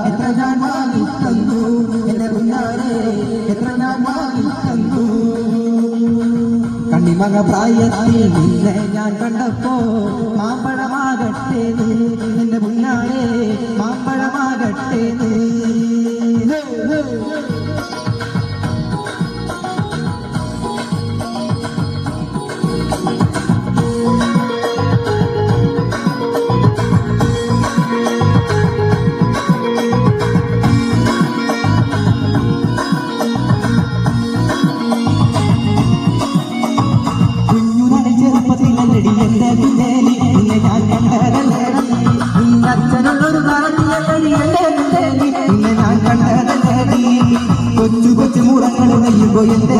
എത്ര ഞാൻ വാങ്ങി തന്നു എന്റെ കുഞ്ഞാരെ എത്ര ഞാൻ വാങ്ങി തന്നു കണ്ണിമക പ്രായത്തിൽ നിന്നെ ഞാൻ കണ്ടപ്പോ മാമ്പഴമാകട്ടെ എന്റെ കുഞ്ഞാരെ മാമ്പഴമാകട്ടെ കൊച്ചു കൊച്ചു മൂടങ്ങൾ നെയ്യുമ്പോ എന്റെ